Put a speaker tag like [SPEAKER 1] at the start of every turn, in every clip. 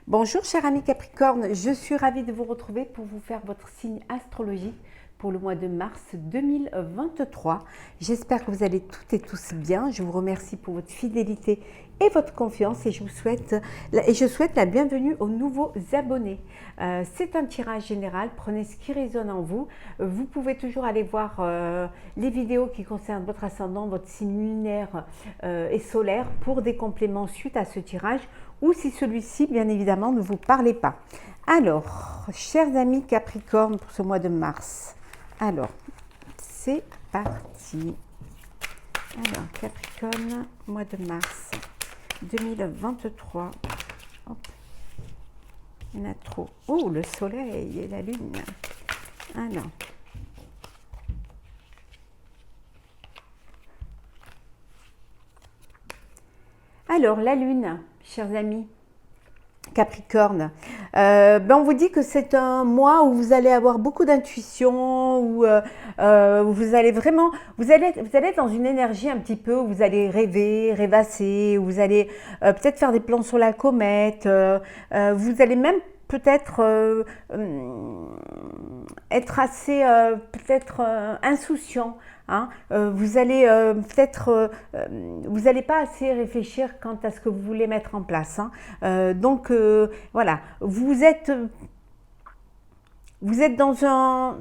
[SPEAKER 1] Bonjour chers amis Capricorne, je suis ravie de vous retrouver pour vous faire votre signe astrologique pour le mois de mars 2023. J'espère que vous allez toutes et tous bien. Je vous remercie pour votre fidélité et votre confiance et je souhaite la bienvenue aux nouveaux abonnés. C'est un tirage général, prenez ce qui résonne en vous. Vous pouvez toujours aller voir les vidéos qui concernent votre ascendant, votre signe lunaire et solaire pour des compléments suite à ce tirage ou si celui-ci, bien évidemment, ne vous parlait pas. Alors, chers amis Capricorne pour ce mois de mars, alors, c'est parti. Alors, Capricorne, mois de mars 2023. Hop. Il y en a trop. Oh, le soleil et la lune. Alors. Alors, la lune, chers amis Capricorne, on vous dit que c'est un mois où vous allez avoir beaucoup d'intuition, où vous allez vraiment, vous allez être dans une énergie un petit peu où vous allez rêver, rêvasser, où vous allez peut-être faire des plans sur la comète, vous allez même peut-être être assez peut-être insouciant. Hein, vous allez peut-être, vous n'allez pas assez réfléchir quant à ce que vous voulez mettre en place. Hein. Donc voilà, vous êtes dans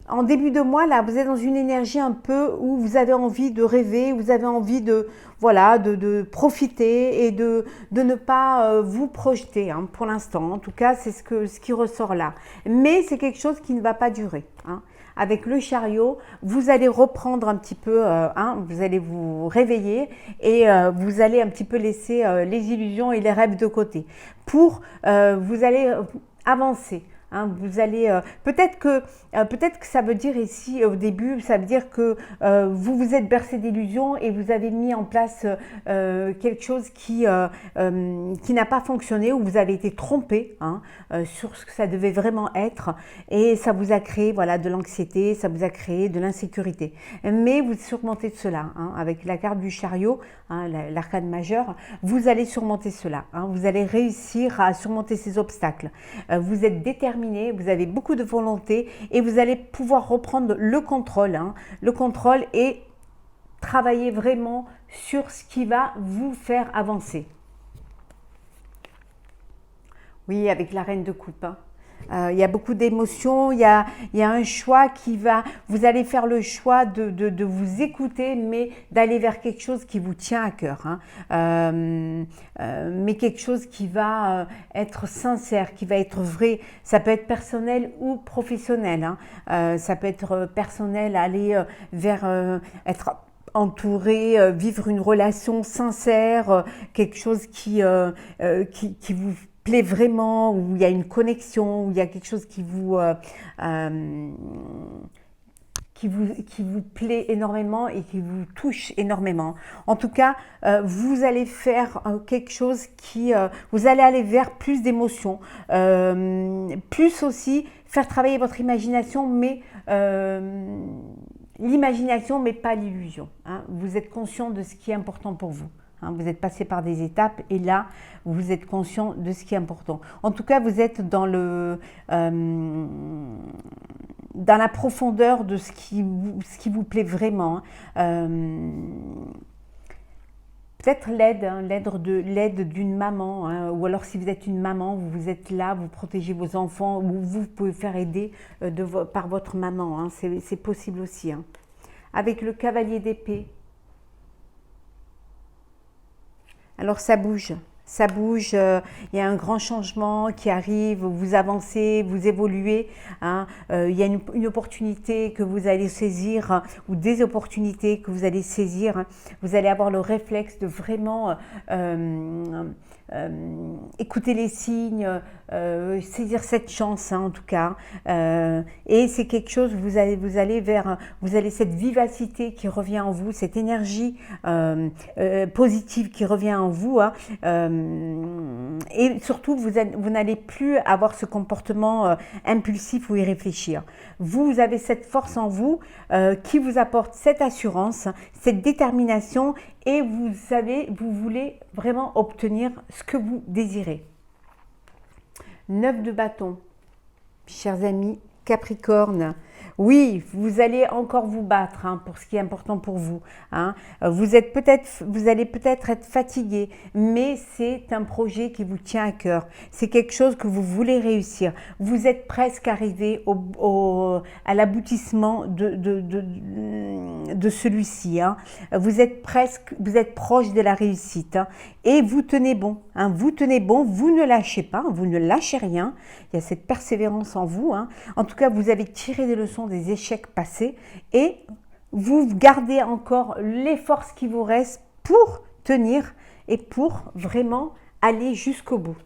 [SPEAKER 1] en début de mois là, vous êtes dans une énergie un peu où vous avez envie de rêver, vous avez envie de voilà, de profiter et de ne pas vous projeter hein, pour l'instant. En tout cas, c'est ce qui ressort là. Mais c'est quelque chose qui ne va pas durer. Hein. Avec le chariot, vous allez reprendre un petit peu, vous allez vous réveiller et vous allez un petit peu laisser les illusions et les rêves de côté pour vous allez avancer. Hein, vous allez peut-être que ça veut dire ici au début, ça veut dire que vous vous êtes bercé d'illusions et vous avez mis en place quelque chose qui n'a pas fonctionné ou vous avez été trompé hein, sur ce que ça devait vraiment être et ça vous a créé voilà de l'anxiété, ça vous a créé de l'insécurité. Mais vous surmontez cela hein, avec la carte du chariot, hein, l'arcane majeur, vous allez surmonter cela. Hein, vous allez réussir à surmonter ces obstacles. Vous êtes déterminé. Vous avez beaucoup de volonté et vous allez pouvoir reprendre le contrôle et travailler vraiment sur ce qui va vous faire avancer. Oui, avec la reine de coupe. Hein. Il y a beaucoup d'émotions, il y a un choix qui va, vous allez faire le choix de vous écouter, mais d'aller vers quelque chose qui vous tient à cœur, hein. Mais quelque chose qui va être sincère, qui va être vrai. Ça peut être personnel ou professionnel, hein. Ça peut être personnel, aller vers être entouré, vivre une relation sincère, quelque chose qui vous plaît vraiment, où il y a une connexion, où il y a quelque chose qui vous plaît énormément et qui vous touche énormément. En tout cas, vous allez faire quelque chose qui... vous allez aller vers plus d'émotions, plus aussi faire travailler votre imagination, mais... l'imagination, mais pas l'illusion. Hein. Vous êtes conscient de ce qui est important pour vous. Hein, vous êtes passé par des étapes et là, vous êtes conscient de ce qui est important. En tout cas, vous êtes dans la profondeur de ce qui vous plaît vraiment. Peut-être l'aide d'une maman, hein, ou alors si vous êtes une maman, vous êtes là, vous protégez vos enfants, ou vous pouvez faire aider par votre maman. Hein, c'est possible aussi. Hein. Avec le cavalier d'épée. Alors ça bouge, il y a un grand changement qui arrive, vous avancez, vous évoluez, hein, il y a une opportunité que vous allez saisir ou des opportunités que vous allez saisir, hein. Vous allez avoir le réflexe de vraiment écouter les signes, saisir cette chance hein, en tout cas, et c'est quelque chose, vous allez cette vivacité qui revient en vous, cette énergie positive qui revient en vous, hein, et surtout vous n'allez plus avoir ce comportement impulsif ou y réfléchir. Vous avez cette force en vous qui vous apporte cette assurance, cette détermination et vous voulez vraiment obtenir ce que vous désirez. 9 de bâton. Chers amis Capricorne, oui, vous allez encore vous battre hein, pour ce qui est important pour vous. Hein. Vous allez peut-être être fatigué, mais c'est un projet qui vous tient à cœur. C'est quelque chose que vous voulez réussir. Vous êtes presque arrivé à l'aboutissement de celui-ci. Hein. Vous êtes proche de la réussite. Hein. Et vous tenez bon. Hein. Vous tenez bon, vous ne lâchez pas, vous ne lâchez rien. Il y a cette persévérance en vous. Hein. En tout cas, vous avez tiré des leçons des échecs passés et vous gardez encore les forces qui vous restent pour tenir et pour vraiment aller jusqu'au bout.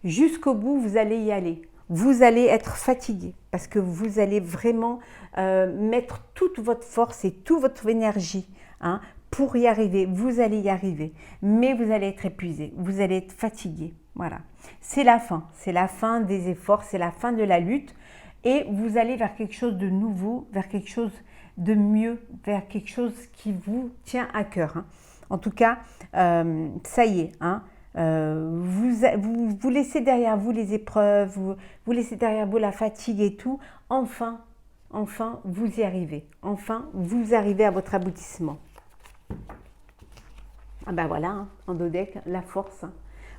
[SPEAKER 1] Jusqu'au bout, vous allez y aller. Vous allez être fatigué parce que vous allez vraiment mettre toute votre force et toute votre énergie hein, pour y arriver. Vous allez y arriver, mais vous allez être épuisé, vous allez être fatigué. Voilà, c'est la fin des efforts, c'est la fin de la lutte et vous allez vers quelque chose de nouveau, vers quelque chose de mieux, vers quelque chose qui vous tient à cœur. Hein. En tout cas, ça y est, hein, vous laissez derrière vous les épreuves, vous laissez derrière vous la fatigue et tout. Enfin, vous y arrivez. Enfin, vous arrivez à votre aboutissement. Ah ben voilà, hein, en dodec, la force. Hein.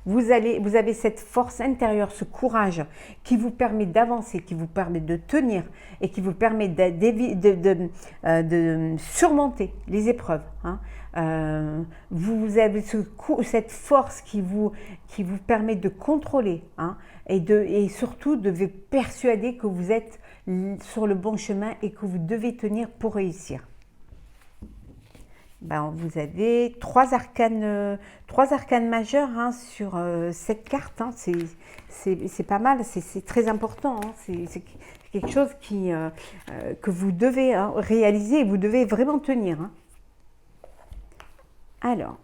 [SPEAKER 1] Vous avez cette force intérieure, ce courage qui vous permet d'avancer, qui vous permet de tenir et qui vous permet de surmonter les épreuves. Hein. Vous avez cette force qui vous permet de contrôler hein, et surtout de vous persuader que vous êtes sur le bon chemin et que vous devez tenir pour réussir. Ben, vous avez trois arcanes majeurs hein, sur cette carte. Hein. C'est pas mal, c'est très important. Hein. C'est quelque chose que vous devez hein, réaliser et vous devez vraiment tenir. Hein. Alors,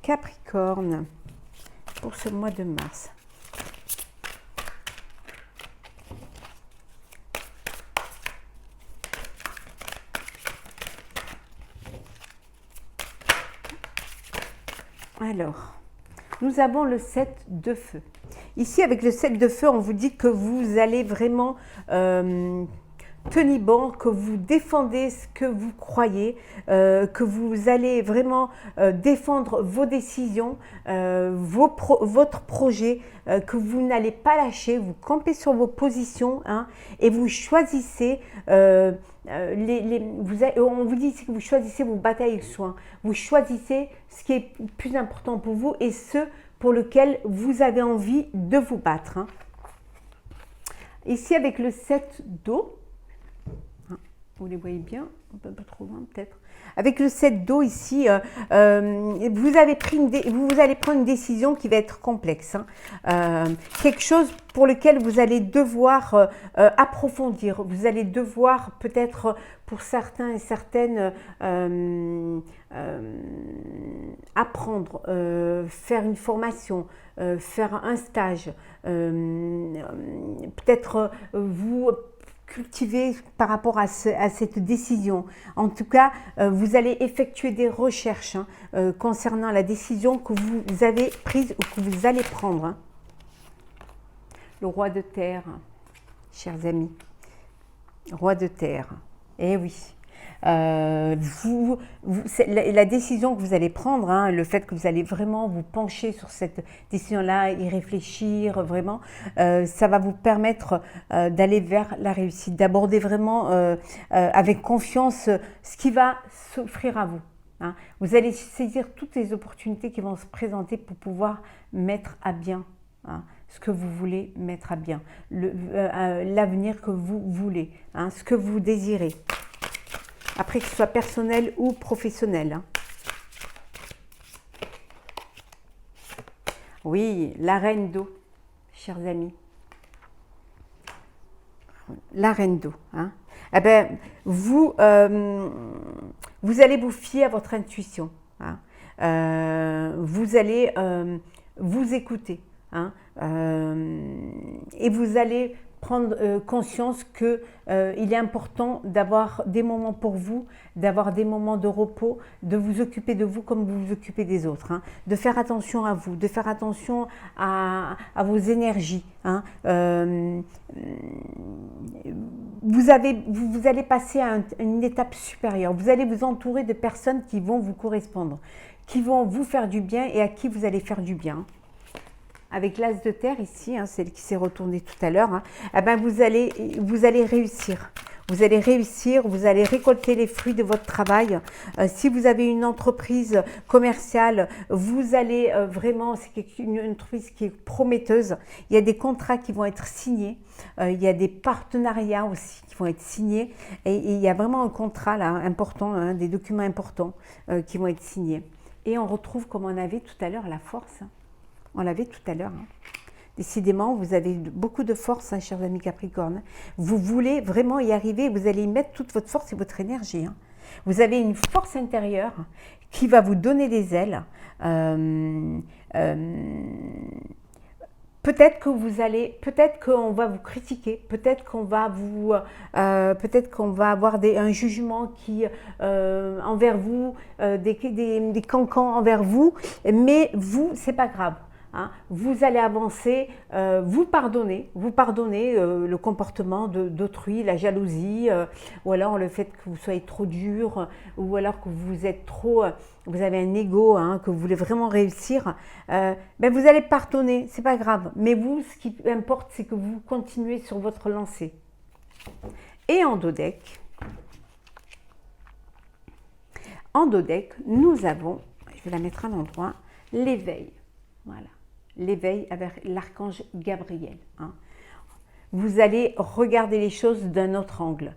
[SPEAKER 1] Capricorne, pour ce mois de mars. Alors, nous avons le 7 de feu. Ici, avec le 7 de feu, on vous dit que vous allez vraiment tenir bon, que vous défendez ce que vous croyez, que vous allez vraiment défendre vos décisions, votre projet, que vous n'allez pas lâcher, vous campez sur vos positions hein, et vous choisissez, on vous dit que vous choisissez vos batailles avec soin, vous choisissez ce qui est plus important pour vous et ce pour lequel vous avez envie de vous battre. Hein. Ici avec le 7 d'eau, vous les voyez bien, un peu pas trop loin peut-être. Avec le 7 d'eau ici, vous allez prendre une décision qui va être complexe. Hein. Quelque chose pour lequel vous allez devoir approfondir. Vous allez devoir peut-être pour certains et certaines apprendre, faire une formation, faire un stage, peut-être vous cultiver par rapport à cette décision. En tout cas, vous allez effectuer des recherches hein, concernant la décision que vous avez prise ou que vous allez prendre. Hein. Le roi de terre, chers amis, roi de terre, eh oui. La décision que vous allez prendre, hein, le fait que vous allez vraiment vous pencher sur cette décision-là, y réfléchir vraiment, ça va vous permettre d'aller vers la réussite, d'aborder vraiment avec confiance ce qui va s'offrir à vous. Hein. Vous allez saisir toutes les opportunités qui vont se présenter pour pouvoir mettre à bien hein, ce que vous voulez mettre à bien, l'avenir que vous voulez, hein, ce que vous désirez. Après que ce soit personnel ou professionnel. Hein. Oui, la reine d'eau, chers amis. La reine d'eau. Hein. Eh ben, vous allez vous fier à votre intuition. Hein. Vous allez vous écouter. Hein. Et vous allez prendre conscience que il est important d'avoir des moments pour vous, d'avoir des moments de repos, de vous occuper de vous comme vous vous occupez des autres, hein, de faire attention à vous, de faire attention à vos énergies. Hein, vous allez passer à une étape supérieure, vous allez vous entourer de personnes qui vont vous correspondre, qui vont vous faire du bien et à qui vous allez faire du bien. Avec l'as de terre ici, hein, celle qui s'est retournée tout à l'heure, hein, eh ben vous allez réussir. Vous allez réussir, vous allez récolter les fruits de votre travail. Si vous avez une entreprise commerciale, vous allez vraiment, c'est une entreprise qui est prometteuse. Il y a des contrats qui vont être signés. Il y a des partenariats aussi qui vont être signés. Et il y a vraiment un contrat là important, hein, des documents importants qui vont être signés. Et on retrouve, comme on avait tout à l'heure, la force. On l'avait tout à l'heure. Hein. Décidément, vous avez beaucoup de force, hein, chers amis Capricorne. Vous voulez vraiment y arriver, vous allez y mettre toute votre force et votre énergie. Hein. Vous avez une force intérieure qui va vous donner des ailes. Peut-être qu'on va vous critiquer, peut-être qu'on va avoir un jugement envers vous, des cancans envers vous, mais vous, c'est pas grave. Hein, vous allez avancer, vous pardonnez le comportement d'autrui, la jalousie, ou alors le fait que vous soyez trop dur, ou alors que vous êtes vous avez un ego, hein, que vous voulez vraiment réussir, ben vous allez pardonner, c'est pas grave. Mais vous, ce qui importe, c'est que vous continuez sur votre lancée. Et en dos deck, nous avons, je vais la mettre à l'endroit, l'éveil. Voilà. L'éveil avec l'archange Gabriel. Hein. Vous allez regarder les choses d'un autre angle.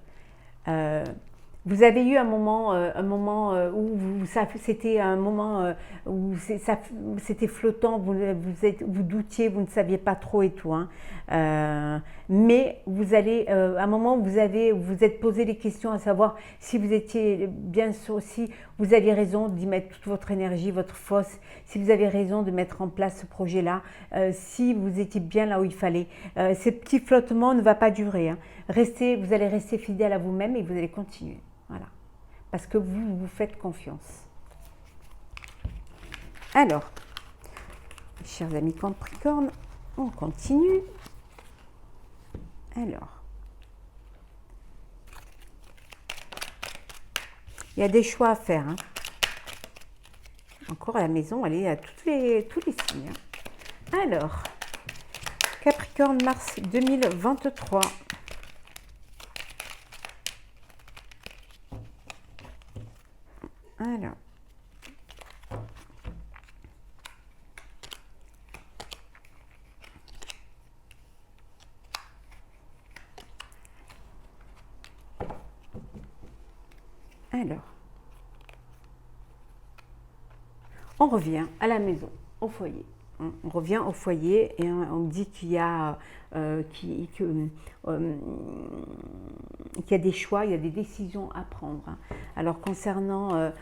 [SPEAKER 1] Vous avez eu un moment où c'était un moment où c'était flottant, vous doutiez, vous ne saviez pas trop et tout. Hein. Mais vous allez, à un moment où vous êtes posé des questions à savoir si vous étiez bien sûr, si vous aviez raison d'y mettre toute votre énergie, votre force, si vous avez raison de mettre en place ce projet-là, si vous étiez bien là où il fallait. Ces petits flottements ne vont pas durer. Hein. Vous allez rester fidèle à vous-même et vous allez continuer. Voilà, parce que vous vous faites confiance. Alors, chers amis Capricorne, on continue. Alors, il y a des choix à faire. Hein. Encore à la maison, allez à tous les signes. Hein. Alors, Capricorne, mars 2023. Alors, on revient à la maison, au foyer. On revient au foyer et on dit qu'il y a des choix, il y a des décisions à prendre. Alors concernant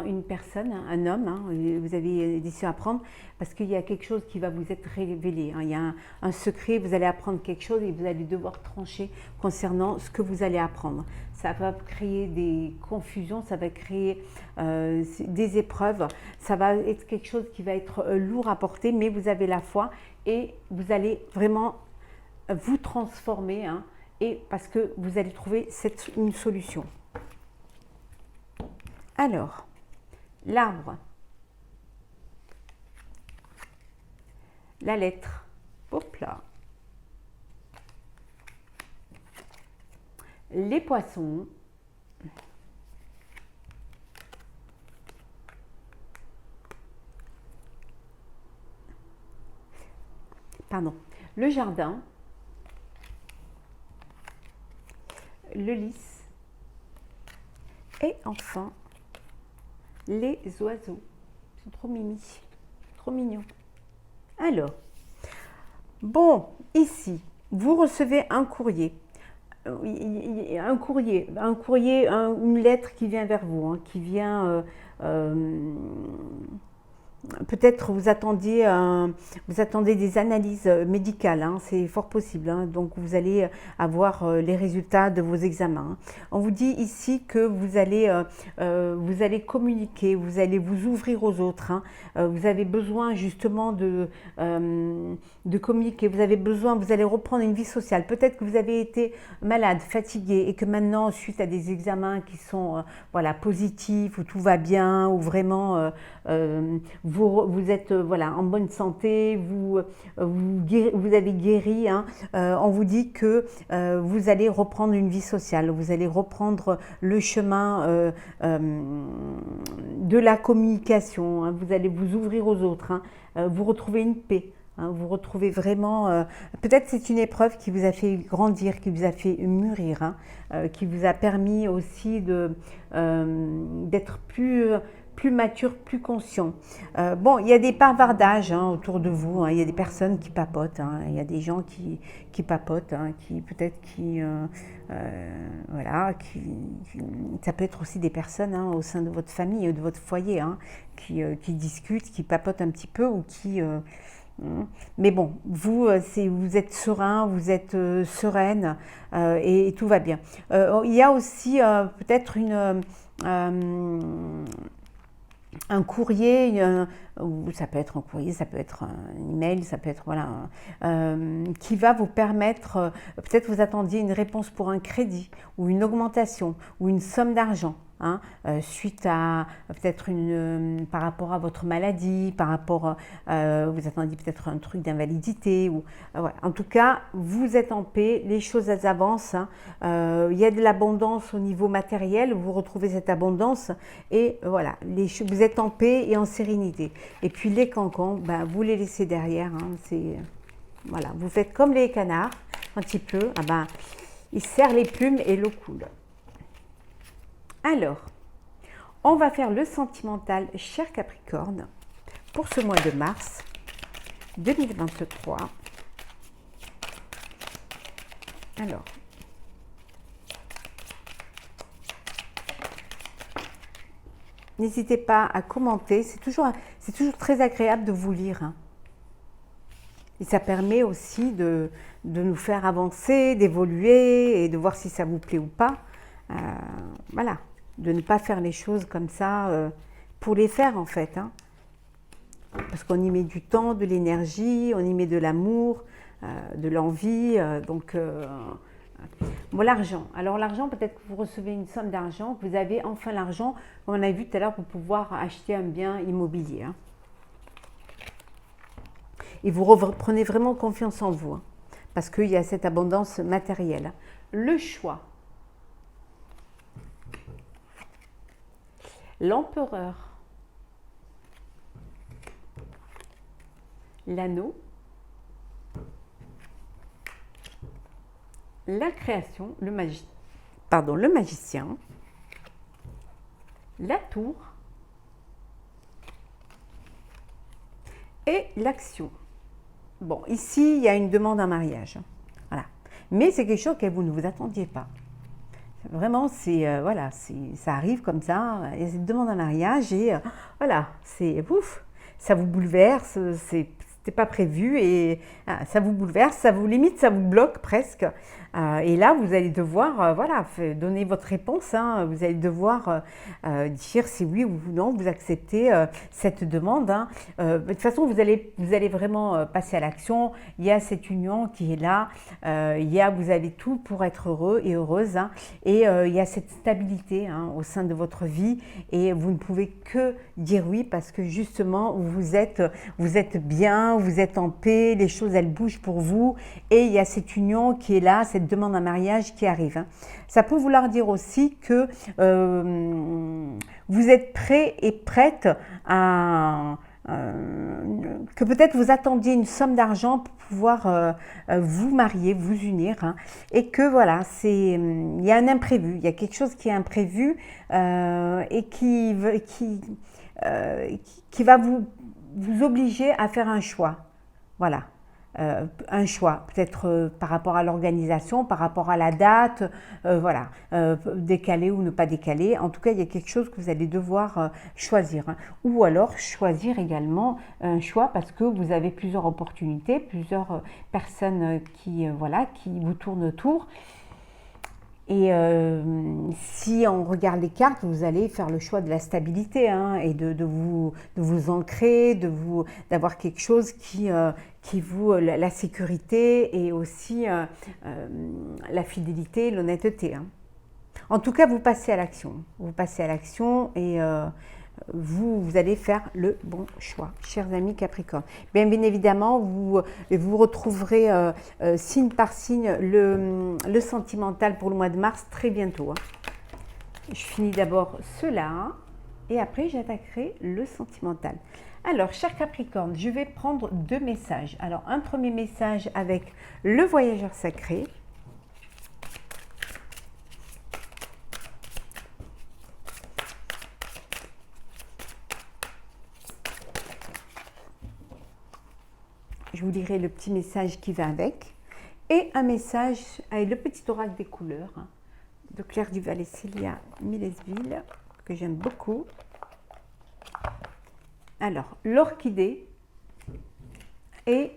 [SPEAKER 1] une personne, un homme, hein, vous avez des décisions à prendre parce qu'il y a quelque chose qui va vous être révélé. Hein. Il y a un secret, vous allez apprendre quelque chose et vous allez devoir trancher concernant ce que vous allez apprendre. Ça va créer des confusions, ça va créer des épreuves, ça va être quelque chose qui va être lourd à porter, mais vous avez la foi et vous allez vraiment vous transformer, hein, et parce que vous allez trouver une solution. Alors, l'arbre, la lettre, hop là, les poissons, le jardin, le lys et enfin les oiseaux. Ils sont trop mimi, trop mignons. Alors, bon, ici, vous recevez un courrier. Une lettre qui vient vers vous, hein, qui vient peut-être vous attendez des analyses médicales, hein, c'est fort possible, hein, donc vous allez avoir les résultats de vos examens. On vous dit ici que vous allez communiquer, vous allez vous ouvrir aux autres, hein. Vous avez besoin justement de communiquer, vous allez reprendre une vie sociale. Peut-être que vous avez été malade, fatigué et que maintenant, suite à des examens qui sont voilà, positifs, où tout va bien, où vraiment vous êtes voilà, en bonne santé, vous avez guéri, hein, on vous dit que vous allez reprendre une vie sociale, vous allez reprendre le chemin de la communication, hein, vous allez vous ouvrir aux autres, hein, vous retrouvez une paix. Hein, vous retrouvez vraiment, peut-être c'est une épreuve qui vous a fait grandir, qui vous a fait mûrir, hein, qui vous a permis aussi d'être plus mature, plus conscient. Bon, il y a des bavardages hein, autour de vous, hein, il y a des personnes qui papotent, hein, il y a des gens qui papotent, hein, qui peut-être voilà, ça peut être aussi des personnes hein, au sein de votre famille ou de votre foyer hein, qui discutent, qui papotent un petit peu ou qui mais bon, vous êtes serein, vous êtes sereine et tout va bien. Il y a aussi peut-être un courrier, ça peut être un courrier, ça peut être un email, ça peut être voilà, qui va vous permettre, peut-être vous attendiez une réponse pour un crédit ou une augmentation ou une somme d'argent. Hein, suite à peut-être par rapport à votre maladie, par rapport, vous attendiez peut-être un truc d'invalidité ou voilà. En tout cas, vous êtes en paix, les choses elles avancent. Hein, il y a de l'abondance au niveau matériel, vous retrouvez cette abondance et voilà, vous êtes en paix et en sérénité. Et puis les cancans, ben, vous les laissez derrière. Hein, voilà, vous faites comme les canards quand il pleut, ah ben, ils serrent les plumes et l'eau coule. Alors, on va faire le sentimental, cher Capricorne, pour ce mois de mars 2023. Alors, n'hésitez pas à commenter, c'est toujours très agréable de vous lire. Hein. Et ça permet aussi de nous faire avancer, d'évoluer et de voir si ça vous plaît ou pas. Voilà. De ne pas faire les choses comme ça pour les faire en fait. Hein. Parce qu'on y met du temps, de l'énergie, on y met de l'amour, de l'envie. Bon, l'argent. Alors l'argent, peut-être que vous recevez une somme d'argent, que vous avez enfin l'argent, comme on a vu tout à l'heure, pour pouvoir acheter un bien immobilier. Hein. Et vous reprenez vraiment confiance en vous, hein, parce qu'il y a cette abondance matérielle. Hein. Le choix. L'empereur, l'anneau, la création, le magicien, la tour et l'action. Bon, ici, il y a une demande en mariage. Voilà. Mais c'est quelque chose que vous ne vous attendiez pas. Vraiment, voilà, ça arrive comme ça, il y a cette demande en mariage et voilà, ça vous bouleverse, c'était pas prévu et ça vous bouleverse, limite, ça vous bloque presque. Et là, vous allez devoir voilà, donner votre réponse. Hein, vous allez devoir dire si oui ou non vous acceptez cette demande. Hein. De toute façon, vous allez vraiment passer à l'action. Il y a cette union qui est là. Vous avez tout pour être heureux et heureuse. Hein, et il y a cette stabilité hein, au sein de votre vie. Et vous ne pouvez que dire oui parce que justement, vous êtes bien, vous êtes en paix, les choses elles bougent pour vous. Et il y a cette union qui est là, cette demande en mariage qui arrive. Hein. Ça peut vouloir dire aussi que vous êtes prêt et prête à... que peut-être vous attendiez une somme d'argent pour pouvoir vous marier, vous unir. Hein, et que voilà, il y a un imprévu, il y a quelque chose qui est imprévu et qui va vous obliger à faire un choix. Voilà. un choix, peut-être par rapport à l'organisation, par rapport à la date, voilà, décaler ou ne pas décaler. En tout cas, il y a quelque chose que vous allez devoir choisir. Hein. Ou alors choisir également un choix parce que vous avez plusieurs opportunités, plusieurs personnes qui, voilà, qui vous tournent autour. Et si on regarde les cartes, vous allez faire le choix de la stabilité hein, et de vous ancrer, d'avoir quelque chose qui vous, la sécurité et aussi la fidélité, l'honnêteté. Hein. En tout cas, vous passez à l'action. Vous passez à l'action et vous allez faire le bon choix, chers amis Capricorne. Bien évidemment, vous retrouverez signe par signe le sentimental pour le mois de mars très bientôt. Hein. Je finis d'abord cela et après j'attaquerai le sentimental. Alors, chers Capricorne, je vais prendre deux messages. Alors, un premier message avec le voyageur sacré. Je vous lirai le petit message qui va avec. Et un message avec le petit oracle des couleurs hein, de Claire Duval et Célia Millesville, que j'aime beaucoup. Alors, l'orchidée et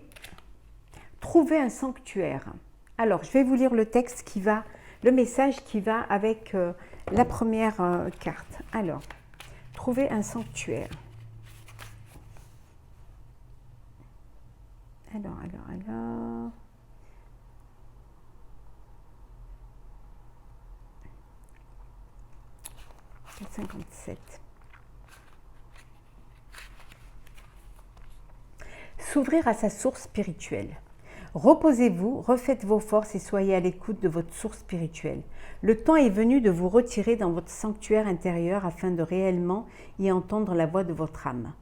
[SPEAKER 1] trouver un sanctuaire. Alors, je vais vous lire le texte qui va, le message qui va avec la première carte. Alors, trouver un sanctuaire. Alors. 57. S'ouvrir à sa source spirituelle. Reposez-vous, refaites vos forces et soyez à l'écoute de votre source spirituelle. Le temps est venu de vous retirer dans votre sanctuaire intérieur afin de réellement y entendre la voix de votre âme.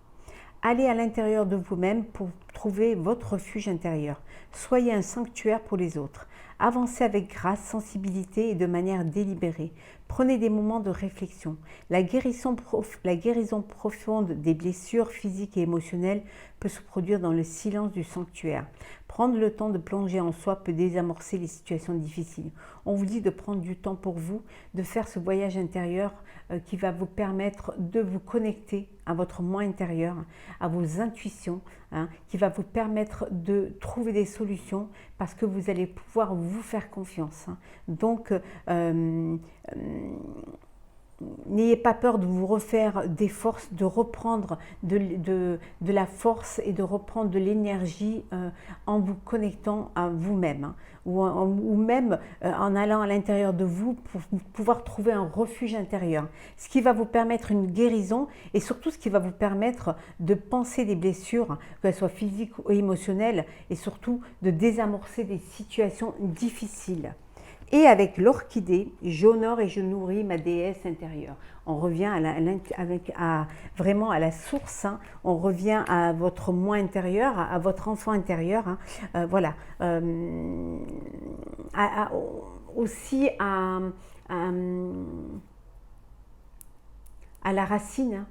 [SPEAKER 1] Allez à l'intérieur de vous-même pour trouver votre refuge intérieur. Soyez un sanctuaire pour les autres. Avancez avec grâce, sensibilité et de manière délibérée. Prenez des moments de réflexion. La guérison profonde des blessures physiques et émotionnelles peut se produire dans le silence du sanctuaire. Prendre le temps de plonger en soi peut désamorcer les situations difficiles. On vous dit de prendre du temps pour vous, de faire ce voyage intérieur qui va vous permettre de vous connecter à votre moi intérieur, à vos intuitions, hein, qui va vous permettre de trouver des solutions parce que vous allez pouvoir vous faire confiance. Hein. Donc, n'ayez pas peur de vous refaire des forces, de reprendre de la force et de reprendre de l'énergie en vous connectant à vous-même hein, ou même en allant à l'intérieur de vous pour pouvoir trouver un refuge intérieur. Ce qui va vous permettre une guérison et surtout ce qui va vous permettre de penser des blessures, qu'elles soient physiques ou émotionnelles et surtout de désamorcer des situations difficiles. Et avec l'orchidée, j'honore et je nourris ma déesse intérieure. On revient vraiment à la source, hein. On revient à votre moi intérieur, à votre enfant intérieur. Hein. Voilà. Aussi à la racine. Hein.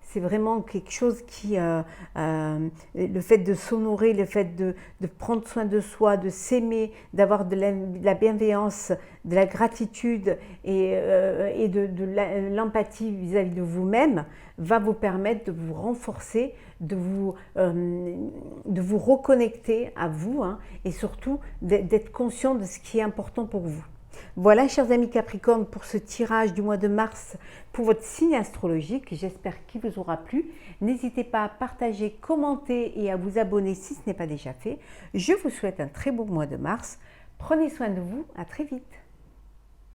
[SPEAKER 1] C'est vraiment quelque chose qui, le fait de s'honorer, le fait de prendre soin de soi, de s'aimer, d'avoir de la bienveillance, de la gratitude et de l'empathie vis-à-vis de vous-même, va vous permettre de vous renforcer, de vous reconnecter à vous hein, et surtout d'être conscient de ce qui est important pour vous. Voilà, chers amis Capricorne, pour ce tirage du mois de mars pour votre signe astrologique. J'espère qu'il vous aura plu. N'hésitez pas à partager, commenter et à vous abonner si ce n'est pas déjà fait. Je vous souhaite un très beau mois de mars. Prenez soin de vous. À très vite.